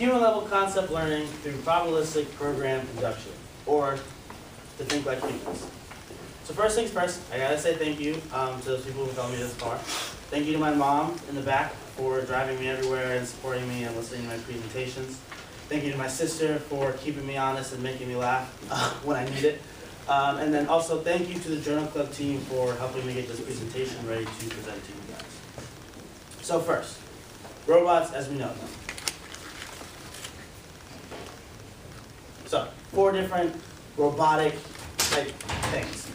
Human-level concept learning through probabilistic program induction, or to think like humans. So first things first, I gotta say thank you to those people who got me this far. Thank you to my mom in the back for driving me everywhere and supporting me and listening to my presentations. Thank you to my sister for keeping me honest and making me laugh when I need it. And then also thank you to the Journal Club team for helping me get this presentation ready to present to you guys. So first, robots as we know them. So, 4 different robotic type things.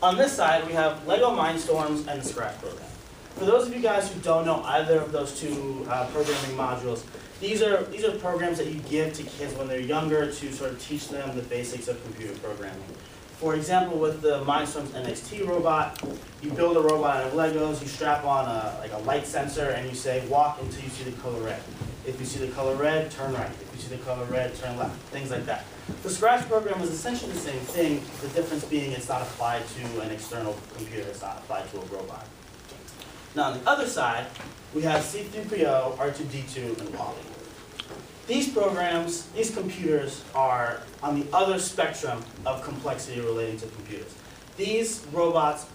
On this side, we have Lego Mindstorms and the Scratch program. For those of you guys who don't know either of those two programming modules, these are programs that you give to kids when they're younger to sort of teach them the basics of computer programming. For example, with the Mindstorms NXT robot, you build a robot out of Legos, you strap on like a light sensor, and you say, walk until you see the color red. If you see the color red, turn right. If you see the color red, turn left. Things like that. The Scratch program is essentially the same thing, the difference being it's not applied to an external computer, it's not applied to a robot. Now on the other side, we have C3PO, R2-D2, and Wally. These programs, these computers are on the other spectrum of complexity relating to computers. These robots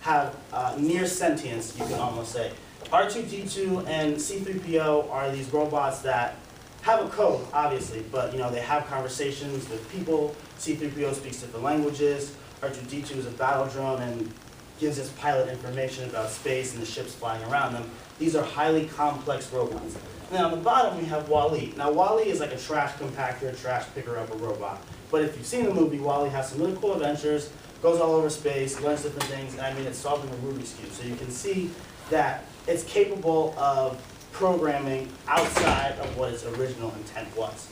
have near sentience, you can almost say. R2-D2 and C3PO are these robots that have a code, obviously, but they have conversations with people. C3PO speaks different languages. R2-D2 is a battle drone and gives us pilot information about space and the ships flying around them. These are highly complex robots. And then on the bottom we have Wall-E. Now Wall-E is like a trash compactor, trash picker-upper robot. But if you've seen the movie, Wall-E has some really cool adventures, goes all over space, learns different things, and it's solving a Rubik's Cube. So you can see that it's capable of programming outside of what its original intent was.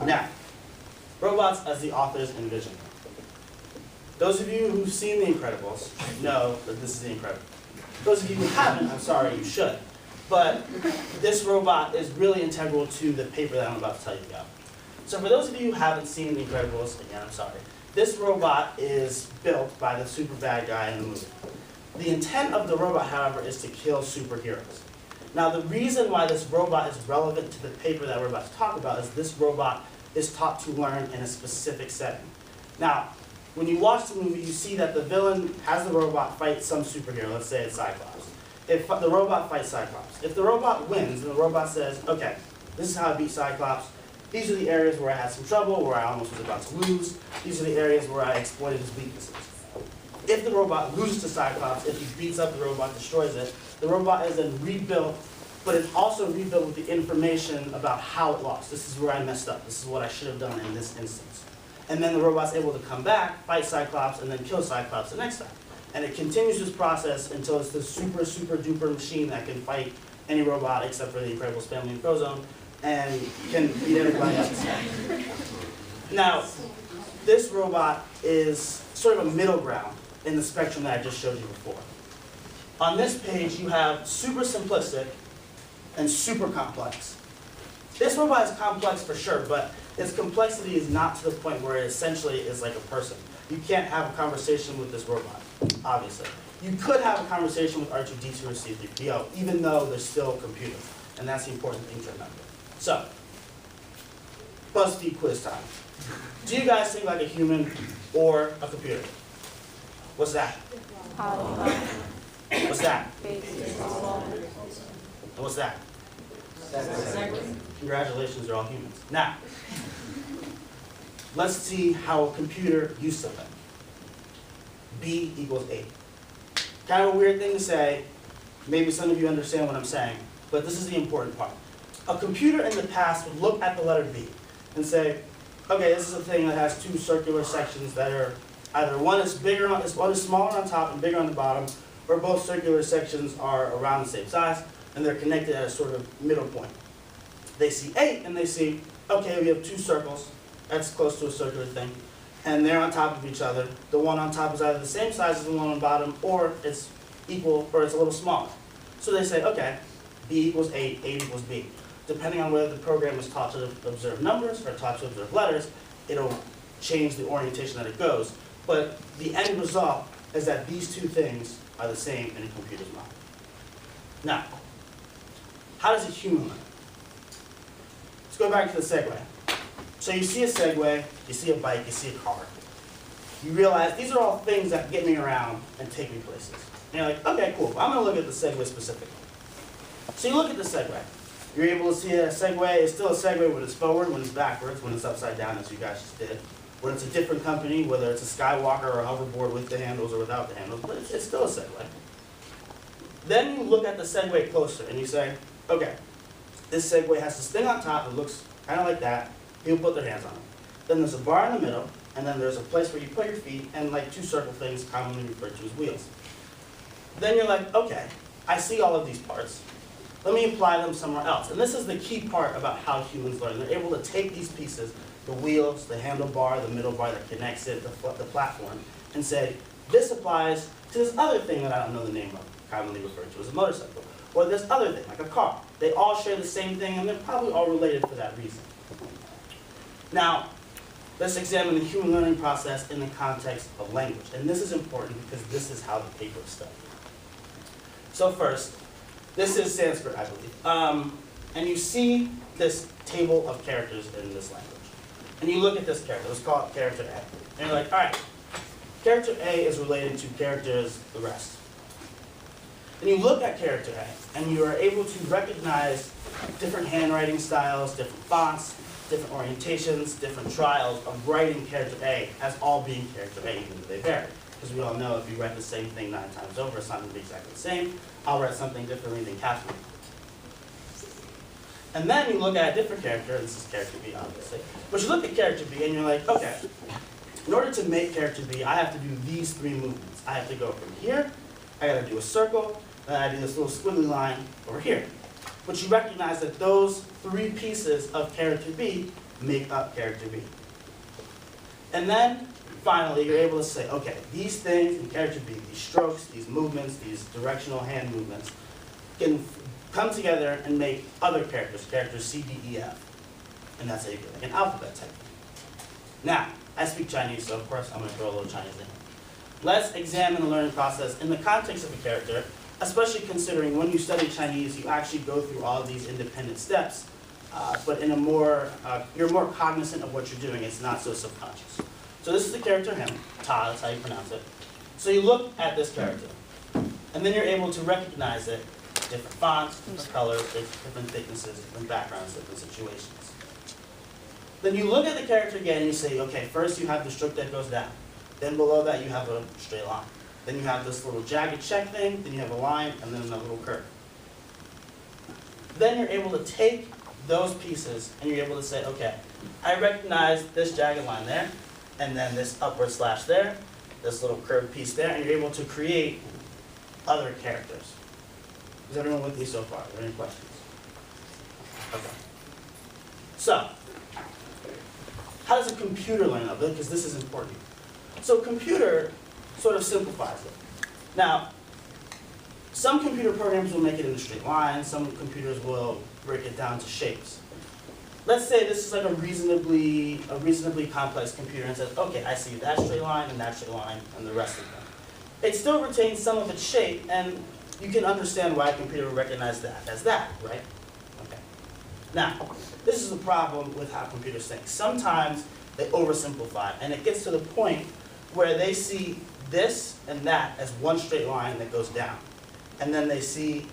Now, robots as the authors envisioned them. Those of you who've seen The Incredibles know that this is The Incredibles. Those of you who haven't, I'm sorry, you should. But this robot is really integral to the paper that I'm about to tell you about. So for those of you who haven't seen The Incredibles, again, I'm sorry, this robot is built by the super bad guy in the movie. The intent of the robot, however, is to kill superheroes. Now the reason why this robot is relevant to the paper that we're about to talk about is this robot is taught to learn in a specific setting. Now, when you watch the movie, you see that the villain has the robot fight some superhero, let's say it's Cyclops. If the robot fights Cyclops, if the robot wins and the robot says, okay, this is how I beat Cyclops, these are the areas where I had some trouble, where I almost was about to lose, these are the areas where I exploited his weaknesses. If the robot loses to Cyclops, if he beats up the robot, destroys it, the robot is then rebuilt, but it's also rebuilt with the information about how it lost. This is where I messed up. This is what I should have done in this instance. And then the robot's able to come back, fight Cyclops, and then kill Cyclops the next time. And it continues this process until it's the super, super duper machine that can fight any robot except for the Incredibles family in Frozone, and can beat everybody else. Now, this robot is sort of a middle ground in the spectrum that I just showed you before. On this page, you have super simplistic and super complex. This robot is complex for sure, but its complexity is not to the point where it essentially is like a person. You can't have a conversation with this robot, obviously. You could have a conversation with R2-D2 or C3PO, even though they're still computers, and that's the important thing to remember. So, BuzzFeed quiz time. Do you guys think like a human or a computer? What's that? What's that? And what's that? Congratulations, you're all humans. Now, let's see how a computer used to think. B equals 8. Kind of a weird thing to say. Maybe some of you understand what I'm saying, but this is the important part. A computer in the past would look at the letter B and say, okay, this is a thing that has 2 circular sections that are either one is smaller on top and bigger on the bottom, or both circular sections are around the same size, and they're connected at a sort of middle point. They see 8, and they see, okay, we have 2 circles. That's close to a circular thing. And they're on top of each other. The one on top is either the same size as the one on the bottom, or it's equal, or it's a little smaller. So they say, okay, B equals 8, 8 equals B. Depending on whether the program is taught to observe numbers or taught to observe letters, it'll change the orientation that it goes. But the end result is that these 2 things are the same in a computer's mind. Now, how does a human learn? let's go back to the Segway. So you see a Segway, you see a bike, you see a car. You realize these are all things that get me around and take me places. And you're like, okay, cool, I'm gonna look at the Segway specifically. So you look at the Segway. You're able to see that a Segway is still a Segway when it's forward, when it's backwards, when it's upside down, as you guys just did. When it's a different company, whether it's a Skywalker or a hoverboard with the handles or without the handles, but it's still a Segway. Then you look at the Segway closer and you say, okay, this Segway has this thing on top that looks kind of like that. People put their hands on it. Then there's a bar in the middle, and then there's a place where you put your feet, and like two circle things commonly referred to as wheels. Then you're like, okay, I see all of these parts. Let me apply them somewhere else. And this is the key part about how humans learn. They're able to take these pieces, the wheels, the handlebar, the middle bar that connects it, the platform, and say, this applies to this other thing that I don't know the name of, commonly referred to as a motorcycle, or this other thing, like a car. They all share the same thing, and they're probably all related for that reason. Now, let's examine the human learning process in the context of language. And this is important because this is how the paper is studied. So first, this is Sanskrit, I believe. And you see this table of characters in this language. And you look at this character, let's call it character A. And you're like, all right, character A is related to characters the rest. And you look at character A, and you are able to recognize different handwriting styles, different fonts, different orientations, different trials of writing character A as all being character A, even though they vary. Because we all know if you write the same thing 9 times over, it's not going to be exactly the same. I'll write something differently than Catherine. And then you look at a different character, this is character B, obviously. But you look at character B and you're like, okay, in order to make character B, I have to do these 3 movements. I have to go from here, I got to do a circle, then I do this little squiggly line over here. But you recognize that those 3 pieces of character B make up character B. And then, finally, you're able to say, okay, these things in character B, these strokes, these movements, these directional hand movements, can come together and make other characters, characters C, D, E, F. And that's how you get like an alphabet type. Now, I speak Chinese, so of course I'm going to throw a little Chinese in. Let's examine the learning process in the context of a character, especially considering when you study Chinese, you actually go through all of these independent steps, but in a more, you're more cognizant of what you're doing. It's not so subconscious. So this is the character him, Ta, that's how you pronounce it. So you look at this character, and then you're able to recognize it, different fonts, different colors, different thicknesses, different backgrounds, different situations. Then you look at the character again and you say, okay, first you have the stroke that goes down. Then below that you have a straight line. Then you have this little jagged check thing, then you have a line, and then a little curve. Then you're able to take those pieces and you're able to say, okay, I recognize this jagged line there, and then this upward slash there, this little curved piece there, and you're able to create other characters. Is everyone with me so far? Are there any questions? Okay. So, how does a computer learn of it? Because this is important. So computer sort of simplifies it. Now, some computer programs will make it in a straight line, some computers will break it down to shapes. Let's say this is like a reasonably complex computer and says, okay, I see that straight line and the rest of them. It still retains some of its shape, and you can understand why a computer would recognize that as that, right? Okay. Now, this is the problem with how computers think. Sometimes they oversimplify, and it gets to the point where they see this and that as one straight line that goes down. And then they see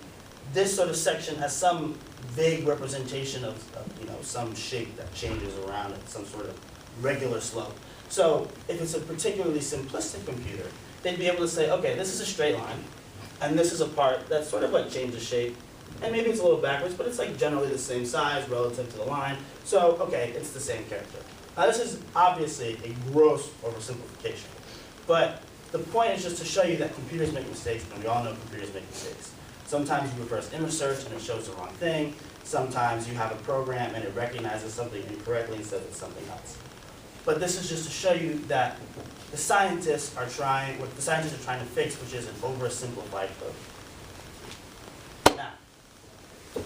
this sort of section as some vague representation of some shape that changes around it, some sort of regular slope. So if it's a particularly simplistic computer, they'd be able to say, okay, this is a straight line, and this is a part that's sort of like changes shape, and maybe it's a little backwards, but it's like generally the same size relative to the line. So, okay, it's the same character. Now this is obviously a gross oversimplification, but the point is just to show you that computers make mistakes, and we all know computers make mistakes. Sometimes you reverse image search and it shows the wrong thing. Sometimes you have a program and it recognizes something incorrectly and says it's something else. But this is just to show you that the scientists are trying to fix, which is an oversimplified code. Now,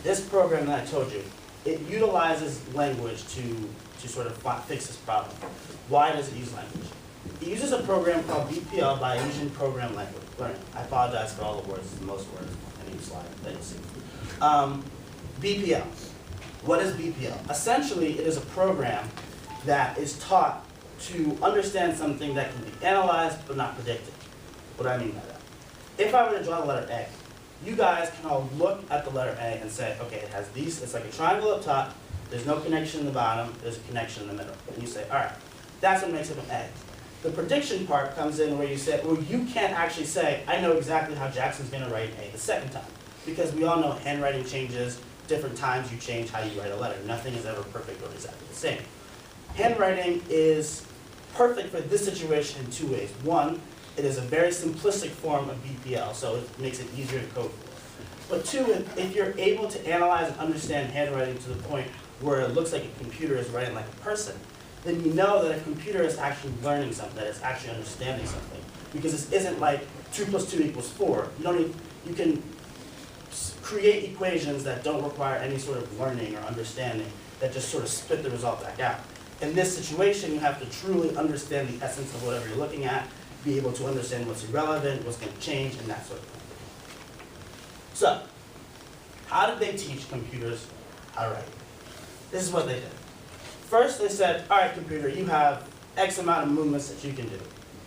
this program that I told you, it utilizes language to sort of fix this problem. Why does it use language? It uses a program called BPL, Bayesian Program Language Learning. I apologize for all the words, most words, any slide that you see. BPL. What is BPL? Essentially, it is a program that is taught to understand something that can be analyzed but not predicted. What do I mean by that? If I were to draw the letter A, you guys can all look at the letter A and say, okay, it has these, it's like a triangle up top, there's no connection in the bottom, there's a connection in the middle. And you say, all right, that's what makes it an A. The prediction part comes in where you say, well, you can't actually say, I know exactly how Jackson's gonna write A the second time. Because we all know handwriting changes, different times you change how you write a letter. Nothing is ever perfect or exactly the same. Handwriting is perfect for this situation in two ways. One, it is a very simplistic form of BPL, so it makes it easier to code for. But two, if you're able to analyze and understand handwriting to the point where it looks like a computer is writing like a person, then you know that a computer is actually learning something, that it's actually understanding something. Because this isn't like 2 + 2 = 4. You can create equations that don't require any sort of learning or understanding, that just sort of spit the result back out. In this situation, you have to truly understand the essence of whatever you're looking at, be able to understand what's irrelevant, what's going to change, and that sort of thing. So, how did they teach computers how to write? This is what they did. First, they said, all right, computer, you have X amount of movements that you can do.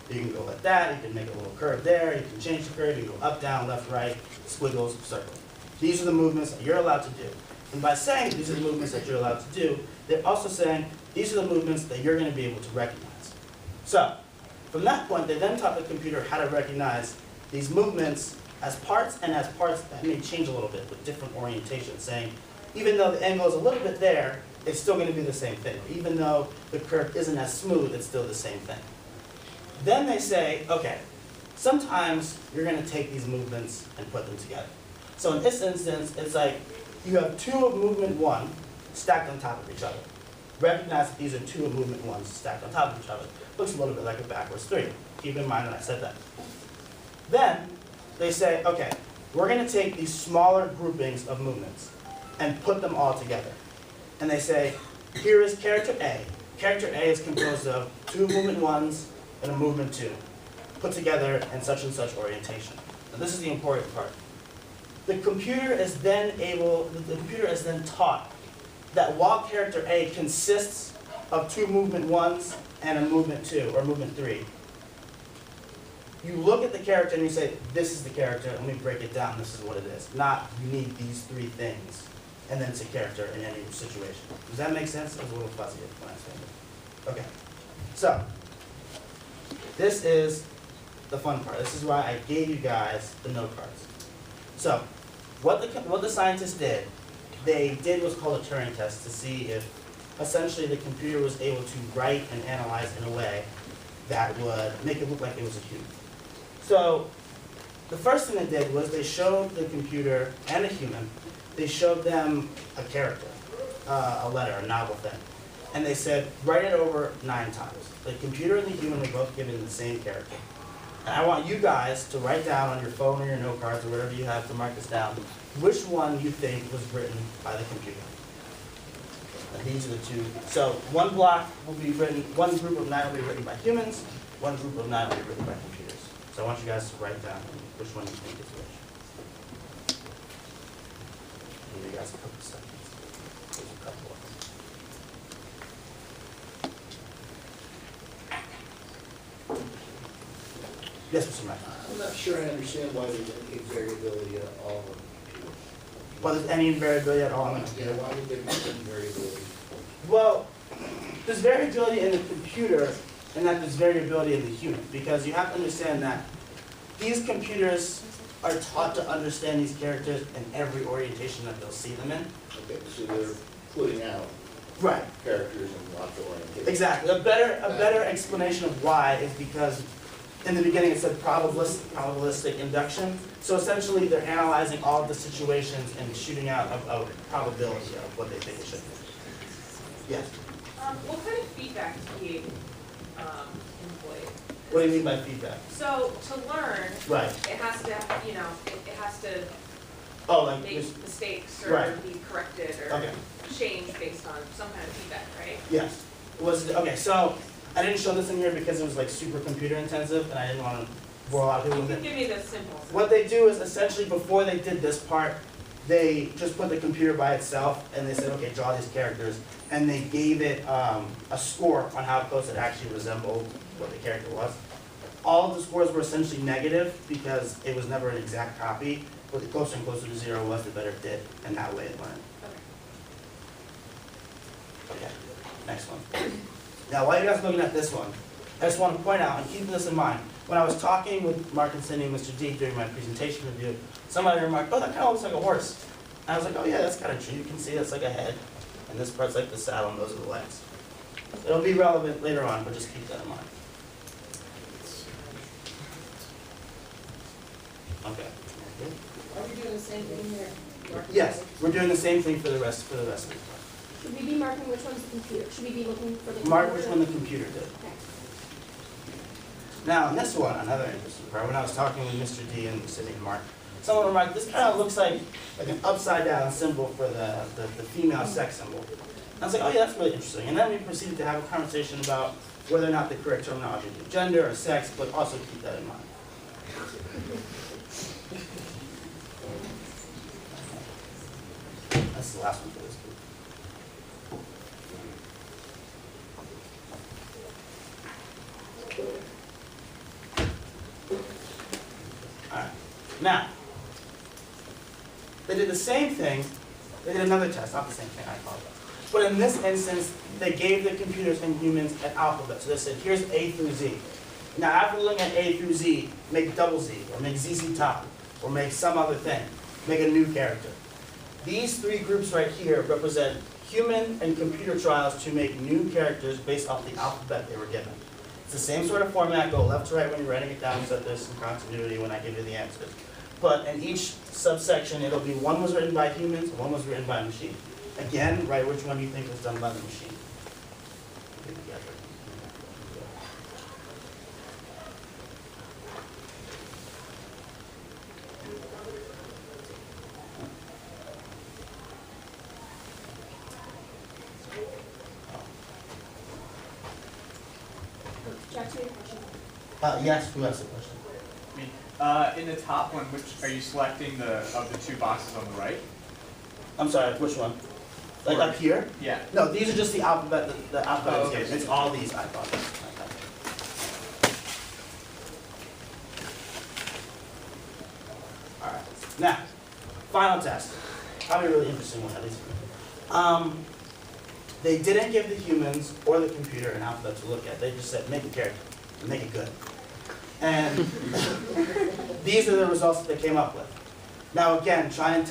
You can go like that, you can make a little curve there, you can change the curve, you can go up, down, left, right, squiggles, circle. These are the movements that you're allowed to do. And by saying these are the movements that you're allowed to do, they're also saying these are the movements that you're going to be able to recognize. So, from that point, they then taught the computer how to recognize these movements as parts and as parts that may change a little bit with different orientations, saying even though the angle is a little bit there, it's still going to be the same thing. Even though the curve isn't as smooth, it's still the same thing. Then they say, okay, sometimes you're going to take these movements and put them together. So in this instance, it's like you have 2 of movement 1 stacked on top of each other. Recognize that these are 2 of movement 1s stacked on top of each other. Looks a little bit like a backwards 3. Keep in mind when I said that. Then they say, okay, we're going to take these smaller groupings of movements and put them all together. And they say, here is character A. Character A is composed of 2 movement 1s and a movement 2, put together in such and such orientation. Now this is the important part. The computer is then taught that while character A consists of 2 movement 1s and a movement 2 or movement 3, you look at the character and you say, this is the character, let me break it down, this is what it is. Not, you need these 3 things, and then it's a character in any situation. Does that make sense? It was a little fuzzy when I explained it. Okay, so, this is the fun part. This is why I gave you guys the note cards. So, what the scientists did, they did what's called a Turing test to see if essentially the computer was able to write and analyze in a way that would make it look like it was a human. So, the first thing they did was they showed the computer and a human, they showed them a character, a letter, a novel thing. And they said, write it over 9 times. The computer and the human were both given the same character. And I want you guys to write down on your phone or your note cards or whatever you have to mark this down, which one you think was written by the computer. And these are the 2. So one block will be written, one group of 9 will be written by humans, one group of 9 will be written by computers. So I want you guys to write down which one you think is which. I'll give you guys a couple of seconds. There's a couple of them. Yes, Mr. Mack. I'm not sure I understand why there's any variability at all on the computer. Well, there's any variability at all in the computer? Yeah, why would there be any variability? Well, there's variability in the computer and that there's variability in the human, because you have to understand that these computers are taught to understand these characters in every orientation that they'll see them in. Okay, so they're putting out Right. characters in lots of orientations. Exactly. A better explanation of why is because in the beginning it said probabilistic induction. So essentially they're analyzing all of the situations and shooting out a probability of what they think it should be. Yes? What kind of feedback is being employed? What do you mean by feedback? So to learn, Right. it has to, it has to Oh, like make this. mistakes or Right. be corrected or Okay. change based on some kind of feedback, right? Yes. Okay, so I didn't show this in here because it was like super computer intensive and I didn't want to bore a lot of people You with can it. give me the symbols. What they do is essentially before they did this part, they just put the computer by itself and they said, okay, draw these characters. And they gave it a score on how close it actually resembled what the character was. All of the scores were essentially negative because it was never an exact copy. But the closer and closer to 0 was, the better it did, and that way it learned. Okay, next one. Now, while you guys are looking at this one, I just want to point out, and keep this in mind, when I was talking with Mark and Cindy and Mr. D during my presentation review, somebody remarked, oh, that kind of looks like a horse. And I was like, oh yeah, that's kind of true. You can see that's like a head, and this part's like the saddle, and those are the legs. It'll be relevant later on, but just keep that in mind. Okay. Are we doing the same thing here? Yes, we're doing the same thing for the rest of it. Should we be marking which one's the computer? Should we be looking for the computer? Mark which one the computer did. Okay. Now, in this one, another interesting part, when I was talking with Mr. D and Cindy and Mark, someone remarked, this kind of looks like an upside down symbol for the female sex symbol. And I was like, oh yeah, that's really interesting. And then we proceeded to have a conversation about whether or not the correct terminology is gender or sex, but also keep that in mind. That's the last one for this group. Alright, now, they did the same thing, they did another test, not the same thing, I apologize. But in this instance, they gave the computers and humans an alphabet. So they said, here's A through Z. Now, after looking at A through Z, make double Z, or make ZZ top, or make some other thing. Make a new character. These three groups right here represent human and computer trials to make new characters based off the alphabet they were given. It's the same sort of format, go left to right when you're writing it down so that there's some continuity when I give you the answers. But in each subsection, it'll be one was written by humans, one was written by a machine. Again, write which one you think was done by the machine. Jack, do you have a question? Yes, who has a question? Me. In the top one, which are you selecting of the two boxes on the right? I'm sorry, which one? Like up here? Yeah. No, these are just the alphabet, the alphabet is Oh, okay. here. It's all these, I thought. Okay. Alright, now, final test. Probably a really interesting one, at least for me. They didn't give the humans or the computer an alphabet to look at. They just said, make a character, and make it good. And these are the results that they came up with. Now again, try and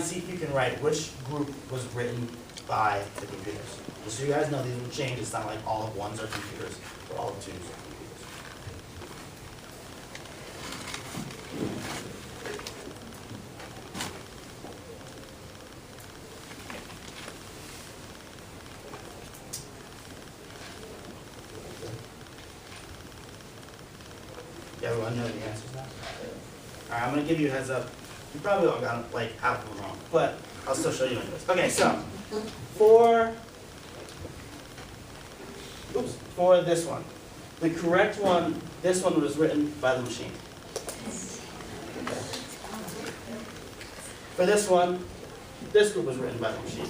see if you can write which group was written by the computers. Just so you guys know, these will change. It's not like all of ones are computers, or all of twos are computers. Everyone know the answers now? Alright, I'm going to give you a heads up. You probably all got like half of them wrong, but I'll still show you anyways. Okay, so for this one, the correct one, this one was written by the machine. For this one, this group was written by the machine.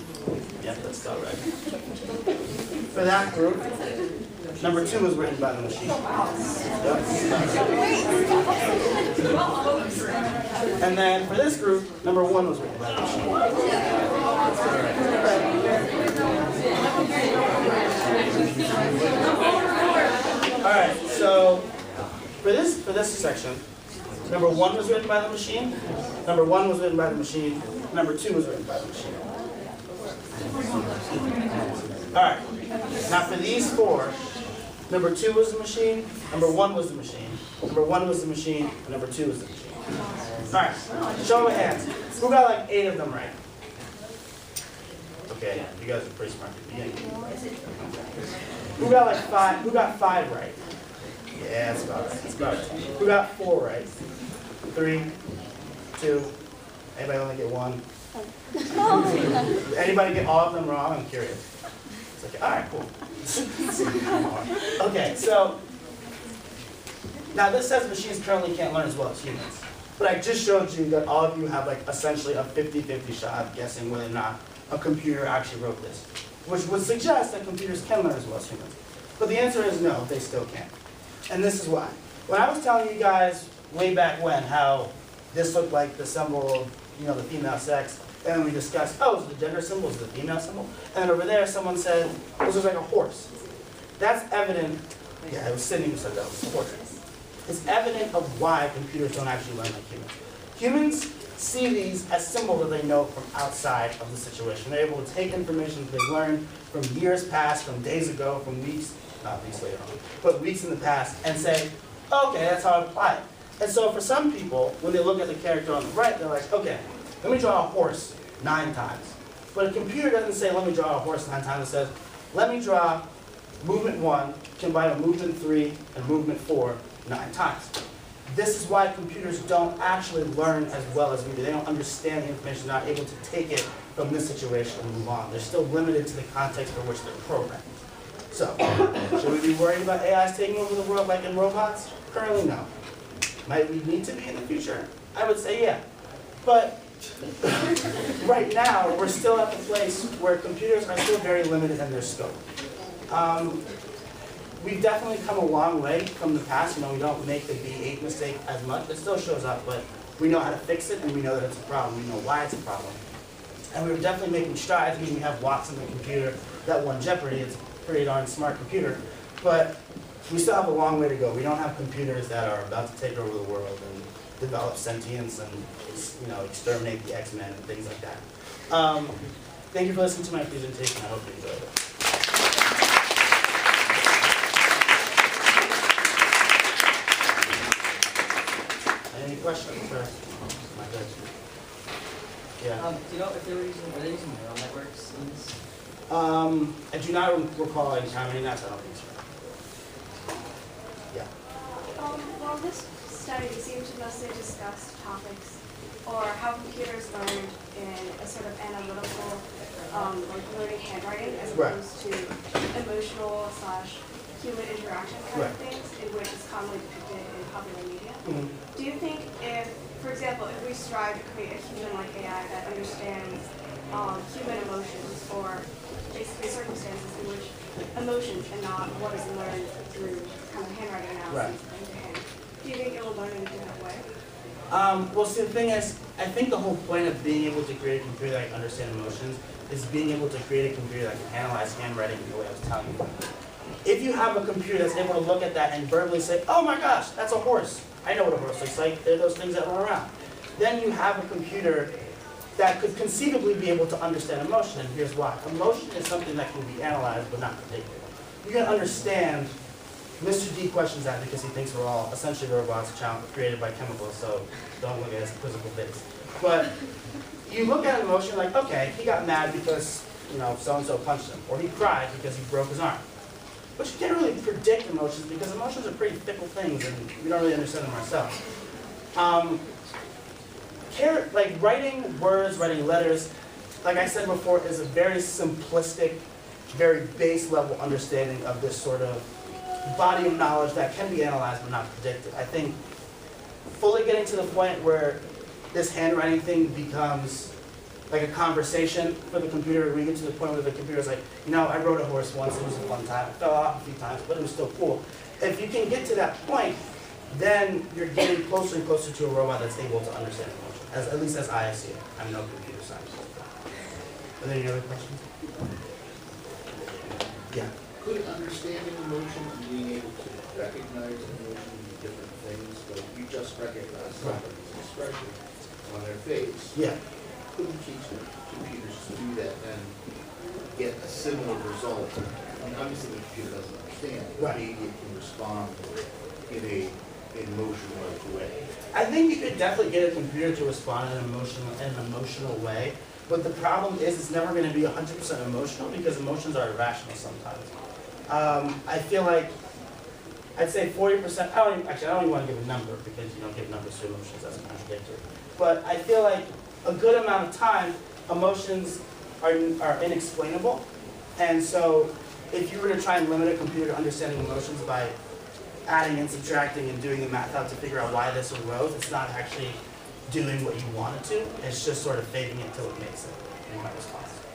Yep, that's still right. For that group, number 2 was written by the machine. Yep. And then for this group, number 1 was written by the machine. Alright, so for this section, number 1 was written by the machine, number 1 was written by the machine, number 2 was written by the machine. Alright, now for these 4, number 2 was the machine, number 1 was the machine, number 1 was the machine, and number 2 was the machine. Alright, show of hands. Who got like 8 of them right? Okay, you guys are pretty smart at the beginning. Who got like 5? Who got 5 right? Yeah, that's about right. That's about right. Who got 4 right? 3, 2. Anybody only get 1? Anybody get all of them wrong? I'm curious. It's like, all right, cool. Okay, so now this says machines currently can't learn as well as humans. But I just showed you that all of you have like essentially a 50-50 shot of guessing whether or not a computer actually wrote this, which would suggest that computers can learn as well as humans. But the answer is no, they still can't. And this is why. When I was telling you guys way back when how this looked like the symbol of, the female sex, and then we discussed, oh, is the gender symbol, is the female symbol? And then over there, someone said, this looks like a horse. That's evident, yeah, it was Sydney who said that, it was a horse. It's evident of why computers don't actually learn like humans. Humans see these as symbols that they know from outside of the situation. They're able to take information that they've learned from years past, from days ago, from weeks, not weeks later on, but weeks in the past, and say, okay, that's how I apply it. And so for some people, when they look at the character on the right, they're like, okay, let me draw a horse 9 times. But a computer doesn't say, let me draw a horse 9 times. It says, let me draw movement 1, combine with movement 3, and movement 4 9 times. This is why computers don't actually learn as well as we do. They don't understand the information, they're not able to take it from this situation and move on. They're still limited to the context for which they're programmed. So, should we be worried about AIs taking over the world like in robots? Currently, no. Might we need to be in the future? I would say yeah. But right now, we're still at the place where computers are still very limited in their scope. We've definitely come a long way from the past. We don't make the B8 mistake as much. It still shows up, but we know how to fix it, and we know that it's a problem. We know why it's a problem. And we're definitely making strides. I mean, we have Watts in the computer that won Jeopardy. It's a pretty darn smart computer. But we still have a long way to go. We don't have computers that are about to take over the world and develop sentience and exterminate the X-Men and things like that. Thank you for listening to my presentation. I hope you enjoyed it. Any questions for my judge? Yeah. Do you know if are they using neural networks in this? I do not recall encountering that, so I don't think so. Yeah. Well, this study seemed to mostly discuss topics or how computers learn in a sort of analytical, learning handwriting as Right. opposed to emotional/human interaction kind of things, in which is commonly depicted in popular media. Mm-hmm. Do you think if, for example, if we strive to create a human-like AI that understands human emotions or basically circumstances in which emotions and not what is learned through kind of handwriting analysis and hand, do you think it will learn in a different way? Well, see, the thing is, I think the whole point of being able to create a computer that can understand emotions is being able to create a computer that can analyze handwriting in the way I was telling you. If you have a computer that's able to look at that and verbally say, oh my gosh, that's a horse. I know what a horse looks like. They're those things that run around. Then you have a computer that could conceivably be able to understand emotion, and here's why. Emotion is something that can be analyzed but not predicted. You can understand Mr. D questions that because he thinks we're all essentially robots created by chemicals, so don't look at his physical face. But you look at an emotion like, okay, he got mad because so-and-so punched him, or he cried because he broke his arm. But you can't really predict emotions because emotions are pretty fickle things and we don't really understand them ourselves. Like writing words, writing letters, like I said before, is a very simplistic, very base level understanding of this sort of body of knowledge that can be analyzed but not predicted. I think fully getting to the point where this handwriting thing becomes like a conversation for the computer, we get to the point where the computer's like, I rode a horse once, it was a fun time, I fell off a few times, but it was still cool. If you can get to that point, then you're getting closer and closer to a robot that's able to understand emotion, at least as I see it. I'm no computer scientist. Are there any other questions? Yeah. Could understanding emotion and being able to recognize emotion be different things? Like you just recognize somebody's expression on their face. Yeah. Couldn't teach computers to do that and get a similar result? I mean, obviously the computer doesn't understand, but maybe it can respond in a emotional-like way. I think you could definitely get a computer to respond in an emotional way, but the problem is it's never going to be 100% emotional because emotions are irrational sometimes. I feel like I'd say 40%. I don't even want to give a number because you don't give numbers to emotions. That's contradictory. But I feel like a good amount of time, emotions are inexplainable, and so if you were to try and limit a computer to understanding emotions by adding and subtracting and doing the math out to figure out why this arose, it's not actually doing what you want it to. It's just sort of faking it till it makes it. In my response.